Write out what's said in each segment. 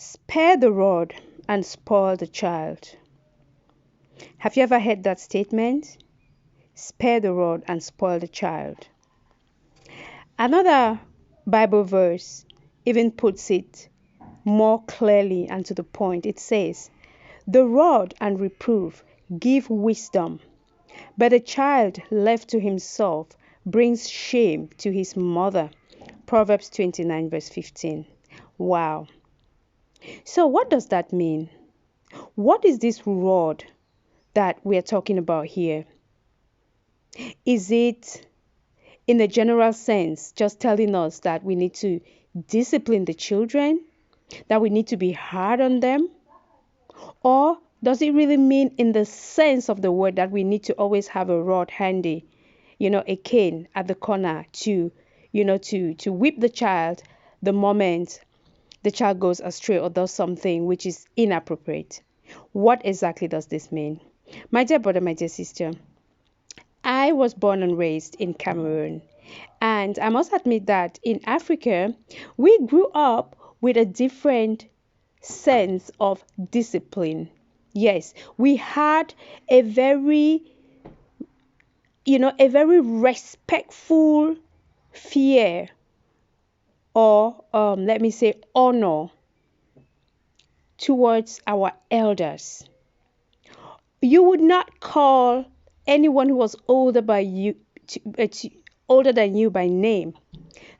Spare the rod and spoil the child. Have you ever heard that statement? Spare the rod and spoil the child. Another Bible verse even puts it more clearly and to the point. It says, the rod and reproof give wisdom, but a child left to himself brings shame to his mother. Proverbs 29 verse 15. Wow. So what does that mean? What is this rod that we are talking about here? Is it, in a general sense, just telling us that we need to discipline the children, that we need to be hard on them? Or does it really mean, in the sense of the word, that we need to always have a rod handy, a cane at the corner to whip the child the moment the child goes astray or does something which is inappropriate? What exactly does this mean? My dear brother, my dear sister, I was born and raised in Cameroon. And I must admit that in Africa, we grew up with a different sense of discipline. Yes, we had a very respectful fear, or let me say honor, towards our elders. You would not call anyone who was older than you by name,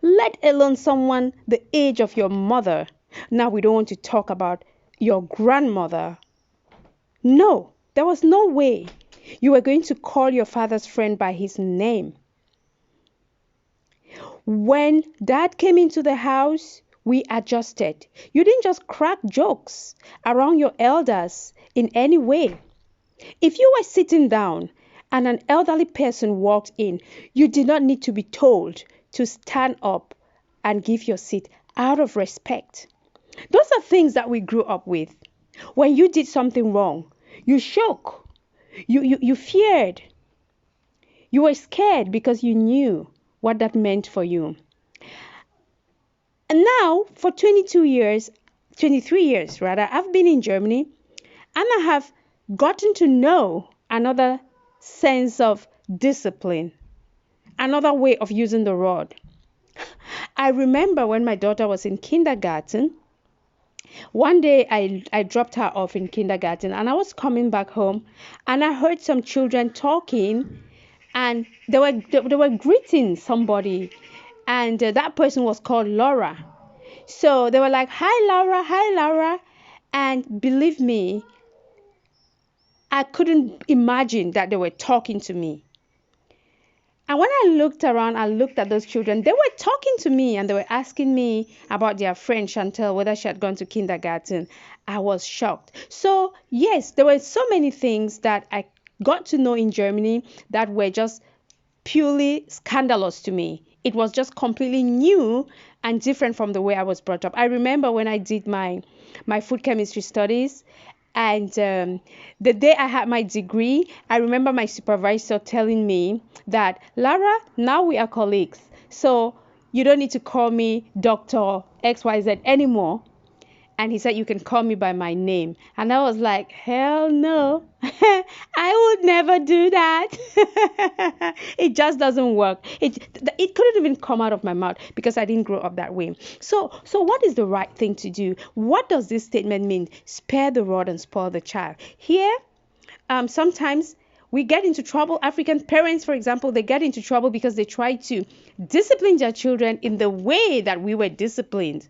let alone someone the age of your mother. Now we don't want to talk about your grandmother. No, there was no way you were going to call your father's friend by his name. When dad came into the house, we adjusted. You didn't just crack jokes around your elders in any way. If you were sitting down and an elderly person walked in, you did not need to be told to stand up and give your seat out of respect. Those are things that we grew up with. When you did something wrong, you shook. You feared. You were scared because you knew what that meant for you. And now, for 23 years, I've been in Germany, and I have gotten to know another sense of discipline, another way of using the rod. I remember when my daughter was in kindergarten. One day I dropped her off in kindergarten, and I was coming back home, and I heard some children talking, and they were greeting somebody, and that person was called Laura. So they were like, hi Laura, and believe me, I couldn't imagine that they were talking to me. And when I looked around, I looked at those children. They were talking to me, and they were asking me about their friend Chantel, whether she had gone to kindergarten. I was shocked. So yes, there were so many things that I got to know in Germany that were just purely scandalous to me. It was just completely new and different from the way I was brought up. I remember when I did my food chemistry studies, and the day I had my degree, I remember my supervisor telling me that, Lara, now we are colleagues, so you don't need to call me Dr. XYZ anymore. And he said, you can call me by my name. And I was like, hell no, I would never do that. It just doesn't work. It couldn't even come out of my mouth because I didn't grow up that way. So what is the right thing to do? What does this statement mean? Spare the rod and spoil the child. Here, sometimes we get into trouble. African parents, for example, they get into trouble because they try to discipline their children in the way that we were disciplined.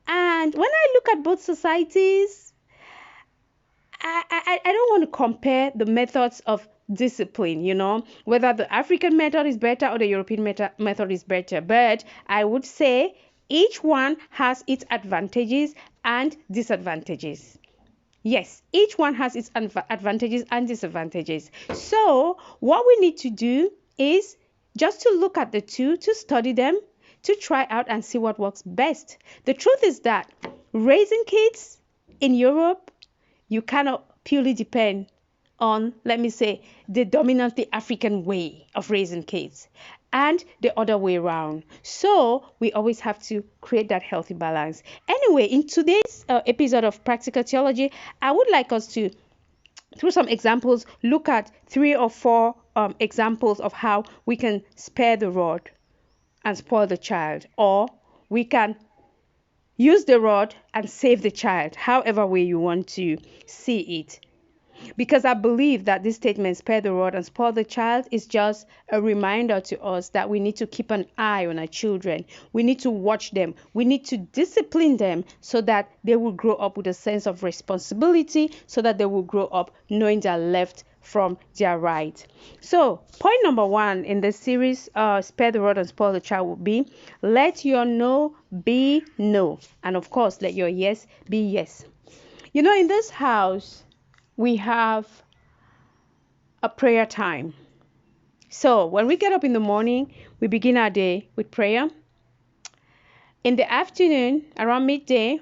And when I look at both societies, I don't want to compare the methods of discipline, whether the African method is better or the European method is better. But I would say each one has its advantages and disadvantages. Yes, each one has its advantages and disadvantages. So what we need to do is just to look at the two, to study them, to try out and see what works best. The truth is that raising kids in Europe, you cannot purely depend on, let me say, the dominantly African way of raising kids. and the other way around. So we always have to create that healthy balance. Anyway, in today's episode of Practical Theology, I would like us to, through some examples, look at 3 or 4 examples of how we can spare the rod and spoil the child, or we can use the rod and save the child, however way you want to see it. Because I believe that this statement, spare the rod and spoil the child, is just a reminder to us that we need to keep an eye on our children. We need to watch them. We need to discipline them so that they will grow up with a sense of responsibility, so that they will grow up knowing their left from their right. So point number 1 in this series, spare the rod and spoil the child, will be let your no be no. And of course, let your yes be yes. You know, in this house, we have a prayer time. So when we get up in the morning, we begin our day with prayer. In the afternoon, around midday,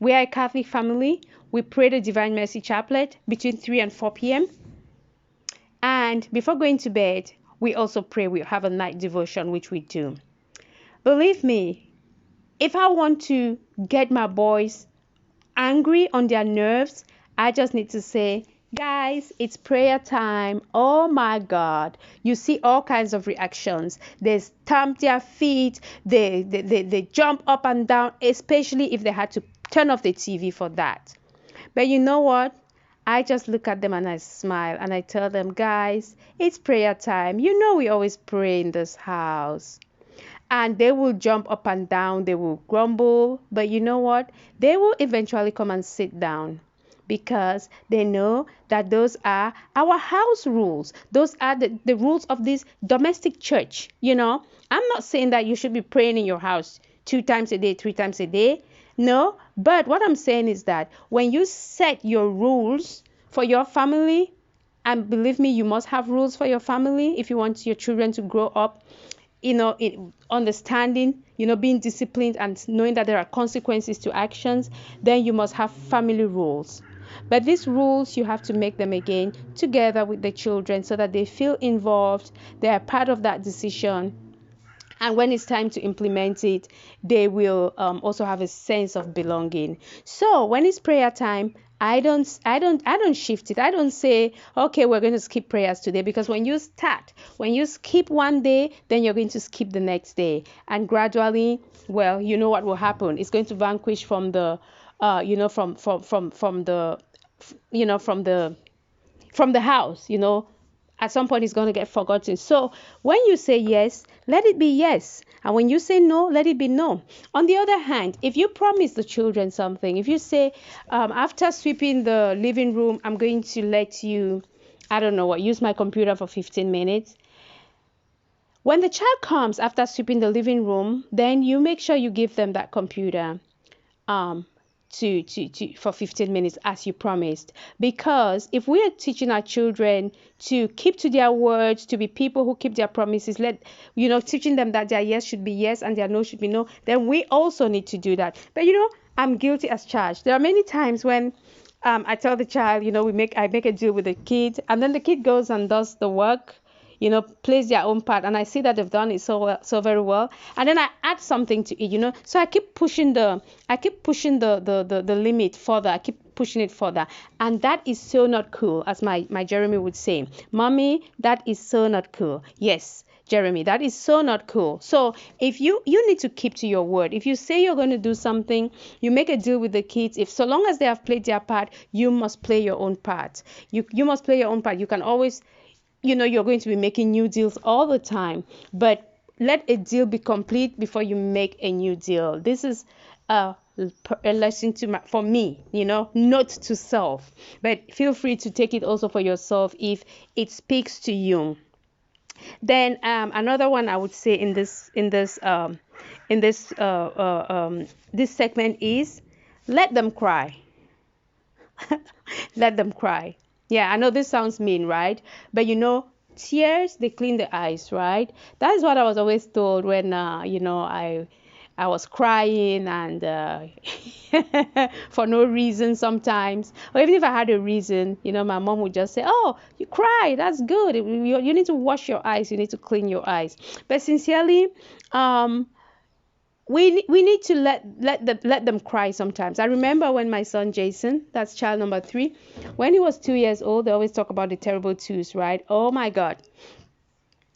we are a Catholic family. We pray the Divine Mercy Chaplet between 3 and 4 p.m. And before going to bed, we also pray. We have a night devotion, which we do. Believe me, if I want to get my boys angry on their nerves, I just need to say, guys, it's prayer time. Oh my God. You see all kinds of reactions. They stamp their feet. They jump up and down, especially if they had to turn off the TV for that. But you know what? I just look at them and I smile and I tell them, guys, it's prayer time. You know we always pray in this house. And they will jump up and down. They will grumble. But you know what? They will eventually come and sit down, because they know that those are our house rules. Those are the rules of this domestic church. You know, I'm not saying that you should be praying in your house 2 times a day, 3 times a day. No, but what I'm saying is that when you set your rules for your family, and believe me, you must have rules for your family if you want your children to grow up, you know, understanding, you know, being disciplined and knowing that there are consequences to actions, then you must have family rules. But these rules, you have to make them again together with the children so that they feel involved, they are part of that decision. And when it's time to implement it, they will also have a sense of belonging. So when it's prayer time, I don't shift it. I don't say, okay, we're going to skip prayers today, because when you skip one day, then you're going to skip the next day, and gradually, well, you know what will happen. It's going to vanquish from the, from the house, you know. At some point, it's going to get forgotten. So when you say yes, let it be yes. And when you say no, let it be no. On the other hand, if you promise the children something, if you say, after sweeping the living room, I'm going to let you, I don't know what, use my computer for 15 minutes. When the child comes after sweeping the living room, then you make sure you give them that computer for 15 minutes as you promised. Because if we are teaching our children to keep to their words, to be people who keep their promises, teaching them that their yes should be yes and their no should be no, then we also need to do that. But I'm guilty as charged. There are many times when I tell the child, I make a deal with the kid, and then the kid goes and does the work, plays their own part, and I see that they've done it so very well, and then I add something to it, so I keep pushing the limit further. I keep pushing it further, and that is so not cool, as my Jeremy would say. Mommy, that is so not cool. Yes, Jeremy, that is so not cool. So if you need to keep to your word. If you say you're going to do something, you make a deal with the kids. If so long as they have played their part, you must play your own part. You must play your own part. You can always, you're going to be making new deals all the time, but let a deal be complete before you make a new deal. This is a lesson for me, not to self, but feel free to take it also for yourself if it speaks to you. Then another one I would say in this segment is let them cry. Let them cry. Yeah, I know this sounds mean, right? But tears, they clean the eyes, right? That is what I was always told when I was crying, and for no reason sometimes. Or even if I had a reason, my mom would just say, oh, you cry, that's good. You need to wash your eyes, you need to clean your eyes. But sincerely, we need to let them cry sometimes. I remember when my son Jason, that's child number 3, when he was 2 years old, they always talk about the terrible twos, right? Oh my God.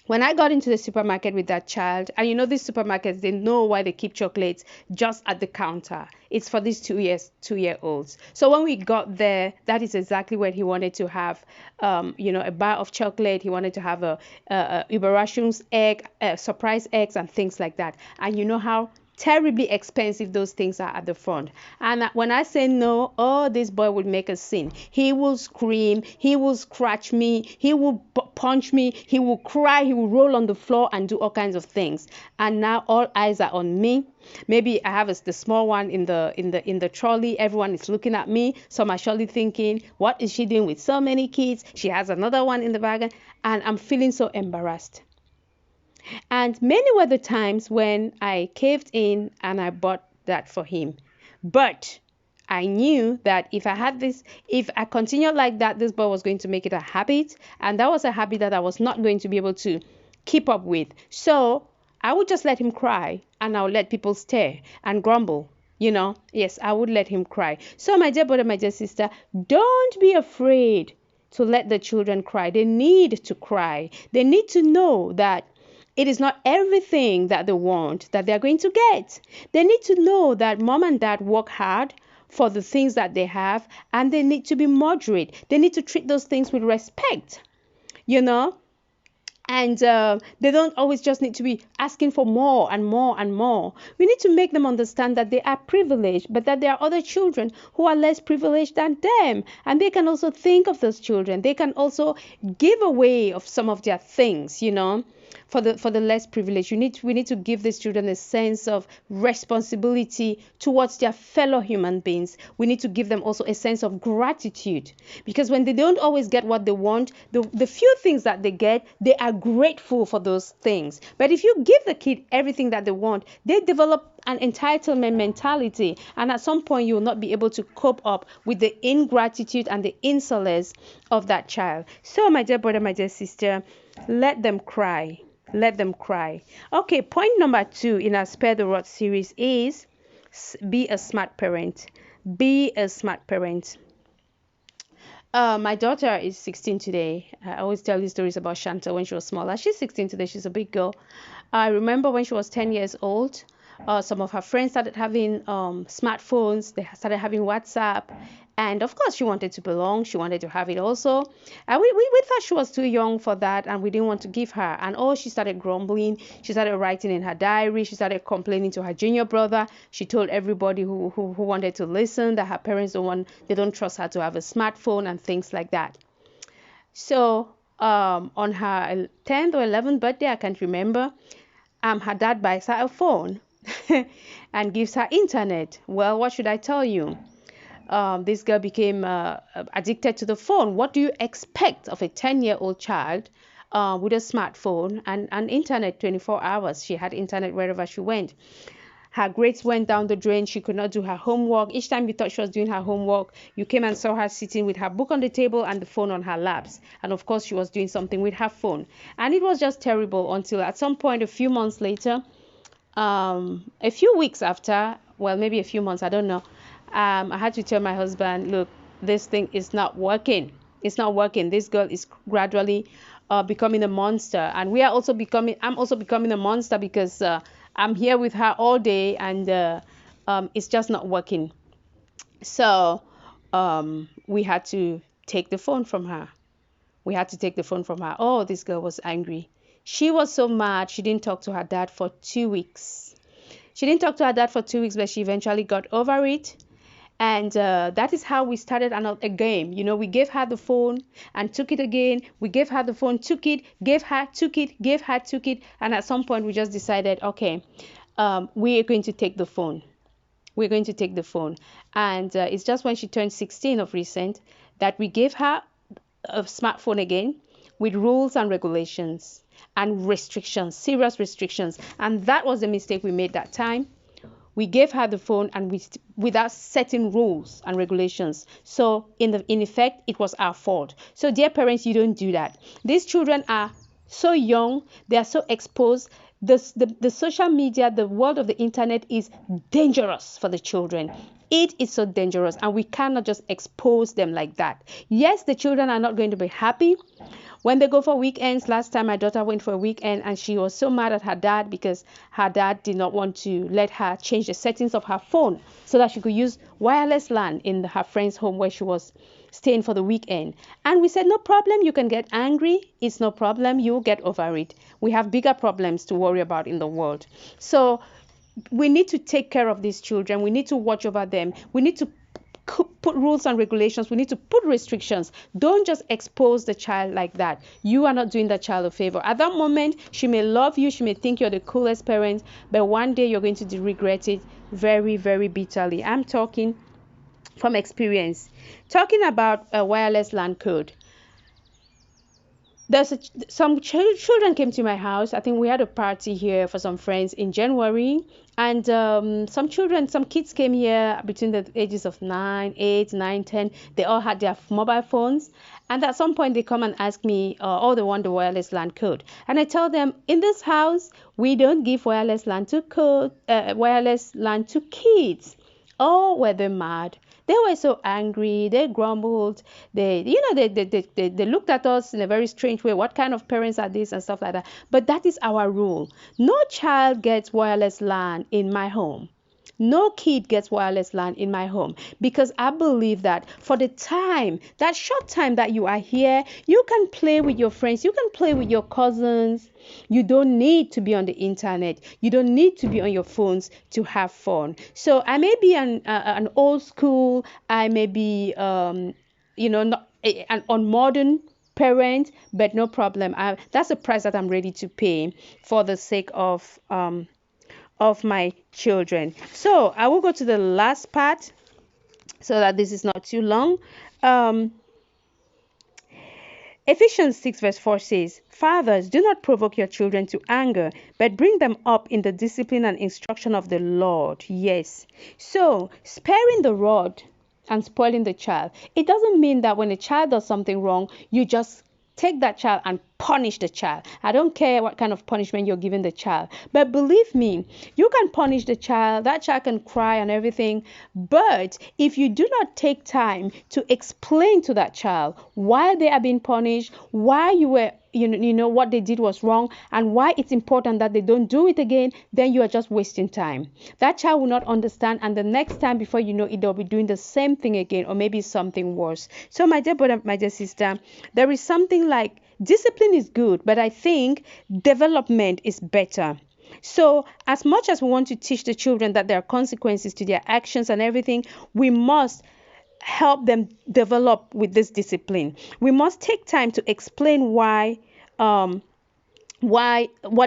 When I got into the supermarket with that child, and these supermarkets, they know why they keep chocolates just at the counter. It's for these 2-year-olds. So when we got there, that is exactly what he wanted to have. A bar of chocolate. He wanted to have a Überraschungs egg, surprise eggs, and things like that. And you know how terribly expensive those things are at the front. And when I say no, oh, this boy would make a scene. He will scream, he will scratch me, he will punch me, he will cry, he will roll on the floor and do all kinds of things. And now all eyes are on me. Maybe I have the small one in the trolley. Everyone is looking at me. Some are surely thinking, what is she doing with so many kids? She has another one in the bag, and I'm feeling so embarrassed. And many were the times when I caved in and I bought that for him. But I knew that if I continued like that, this boy was going to make it a habit. And that was a habit that I was not going to be able to keep up with. So I would just let him cry, and I would let people stare and grumble. Yes, I would let him cry. So my dear brother, my dear sister, don't be afraid to let the children cry. They need to cry. They need to know that it is not everything that they want that they're going to get. They need to know that mom and dad work hard for the things that they have, and they need to be moderate. They need to treat those things with respect, and they don't always just need to be asking for more and more and more. We need to make them understand that they are privileged, but that there are other children who are less privileged than them, and they can also think of those children. They can also give away of some of their things, for the less privileged. We need to give these children a sense of responsibility towards their fellow human beings. We need to give them also a sense of gratitude, because when they don't always get what they want, the few things that they get, they are grateful for those things. But if you give the kid everything that they want, they develop an entitlement mentality, and at some point you will not be able to cope up with the ingratitude and the insolence of that child. So my dear brother, my dear sister, let them cry. Let them cry. Okay, point number 2 in our Spare the Rod series is be a smart parent. Be a smart parent. My daughter is 16 today. I always tell you stories about Shanta when she was smaller. She's 16 today. She's a big girl. I remember when she was 10 years old, some of her friends started having smartphones. They started having WhatsApp. And of course, she wanted to belong. She wanted to have it also. And we thought she was too young for that, and we didn't want to give her. And she started grumbling. She started writing in her diary. She started complaining to her junior brother. She told everybody who wanted to listen that her parents they don't trust her to have a smartphone and things like that. So on her 10th or 11th birthday, I can't remember, her dad buys her a phone and gives her internet. Well, what should I tell you? This girl became addicted to the phone. What do you expect of a 10-year-old child with a smartphone and internet 24 hours? She had internet wherever she went. Her grades went down the drain. She could not do her homework. Each time you thought she was doing her homework, you came and saw her sitting with her book on the table and the phone on her laps. And of course, she was doing something with her phone. And it was just terrible until at some point, a few months later, a few weeks after, well, maybe a few months, I don't know, I had to tell my husband, look, this thing is not working. It's not working. This girl is gradually becoming a monster. And I'm also becoming a monster because I'm here with her all day, and it's just not working. So we had to take the phone from her. Oh, this girl was angry. She was so mad. She didn't talk to her dad for 2 weeks. But she eventually got over it. And that is how we started a game. We gave her the phone and took it again. We gave her the phone, took it, gave her, took it. And at some point, we just decided, okay, we are going to take the phone. And it's just when she turned 16 of recent that we gave her a smartphone again with rules and regulations and restrictions, serious restrictions. And that was the mistake we made that time. We gave her the phone and without setting rules and regulations. So in effect, it was our fault. So dear parents, you don't do that. These children are so young, they are so exposed. The social media, the world of the internet is dangerous for the children. It is so dangerous, and we cannot just expose them like that. Yes, the children are not going to be happy when they go for weekends. Last time my daughter went for a weekend and she was so mad at her dad because her dad did not want to let her change the settings of her phone so that she could use wireless LAN in her friend's home where she was staying for the weekend. And we said, no problem, you can get angry. It's no problem, you'll get over it. We have bigger problems to worry about in the world. So we need to take care of these children. We need to watch over them. We need to put rules and regulations. We need to put restrictions. Don't just expose the child like that. You are not doing the child a favor. At that moment, she may love you. She may think you're the coolest parent, but one day you're going to regret it very, very bitterly. I'm talking from experience. Talking about a wireless LAN code. Some children came to my house. I think we had a party here for some friends in January, and some kids came here between the ages of 9, 8, 9, 10. They all had their mobile phones, and at some point they come and ask me, oh, they want the wireless LAN code, and I tell them, in this house we don't give wireless LAN to kids. Oh, were they mad? They were so angry. They grumbled. They looked at us in a very strange way. What kind of parents are these and stuff like that? But that is our rule. No child gets wireless LAN in my home. No kid gets wireless LAN in my home, because I believe that for the time, that short time that you are here, you can play with your friends. You can play with your cousins. You don't need to be on the internet. You don't need to be on your phones to have fun. So I may be an old school. I may be, not an unmodern parent, but no problem. That's a price that I'm ready to pay for the sake of my children. So I will go to the last part so that this is not too long. Ephesians 6 verse 4 says, "Fathers, do not provoke your children to anger, but bring them up in the discipline and instruction of the Lord." Yes. So sparing the rod and spoiling the child, it doesn't mean that when a child does something wrong, you just take that child and punish the child. I don't care what kind of punishment you're giving the child. But believe me, you can punish the child. That child can cry and everything. But if you do not take time to explain to that child why they are being punished, why what they did was wrong, and why it's important that they don't do it again, then you are just wasting time. That child will not understand, and the next time, before you know it, they'll be doing the same thing again, or maybe something worse. So my dear brother, my dear sister, there is something like discipline is good, but I think development is better. So as much as we want to teach the children that there are consequences to their actions and everything, we must help them develop with this discipline. We must take time to explain why what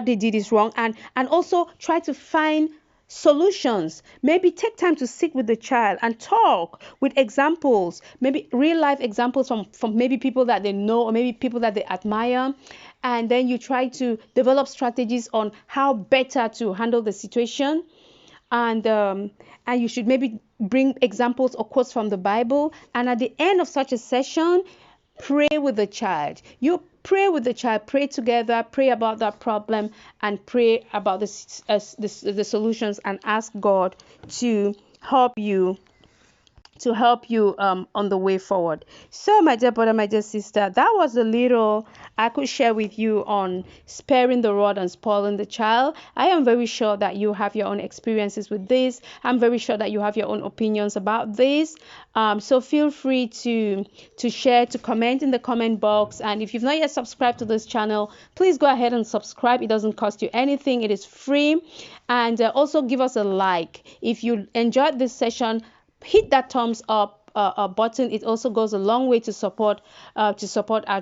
they did is wrong, and also try to find solutions. Maybe take time to sit with the child and talk with examples, maybe real life examples from maybe people that they know, or maybe people that they admire, and then you try to develop strategies on how better to handle the situation. And you should maybe bring examples or quotes from the Bible, and at the end of such a session, pray with the child. You pray with the child, pray together, pray about that problem, and pray about the solutions, and ask God to help you on the way forward. So my dear brother, my dear sister, that was a little I could share with you on sparing the rod and spoiling the child. I am very sure that you have your own experiences with this. I'm very sure that you have your own opinions about this. So feel free to share, to comment in the comment box. And if you've not yet subscribed to this channel, please go ahead and subscribe. It doesn't cost you anything. It is free. And also give us a like. If you enjoyed this session, hit that thumbs up button. It also goes a long way to support our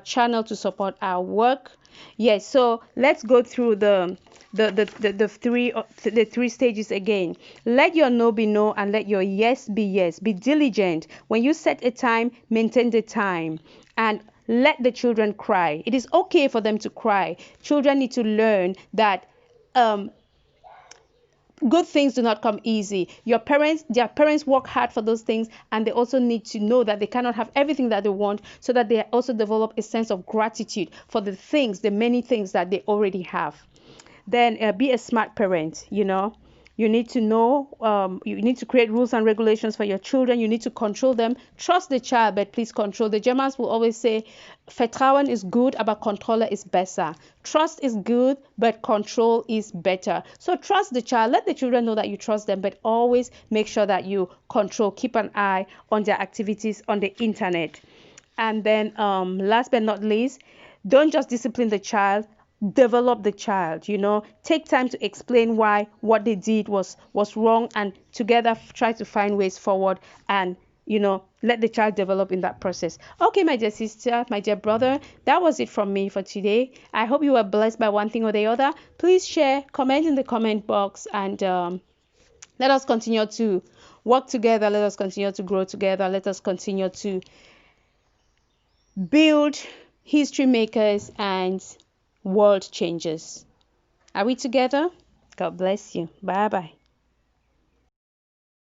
channel, to support our work. Yes, so let's go through the three stages again. Let your no be no, and let your yes be yes. Be diligent. When you set a time, maintain the time, and let the children cry. It is okay for them to cry. Children need to learn that good things do not come easy. Their parents work hard for those things, and they also need to know that they cannot have everything that they want, so that they also develop a sense of gratitude for the many things that they already have. Then be a smart parent. You need to know, you need to create rules and regulations for your children. You need to control them. Trust the child, but please control. The Germans will always say, Vertrauen is good, aber Kontrolle is besser. Trust is good, but control is better. So trust the child. Let the children know that you trust them, but always make sure that you control, keep an eye on their activities on the internet. And then last but not least, don't just discipline the child, develop the child. Take time to explain why what they did was wrong, and together try to find ways forward, and let the child develop in that process. Okay, my dear sister, my dear brother, that was it from me for today. I hope you were blessed by one thing or the other. Please share, comment in the comment box, and let us continue to work together. Let us continue to grow together. Let us continue to build history makers and world changers. Are we together? God bless you. Bye bye.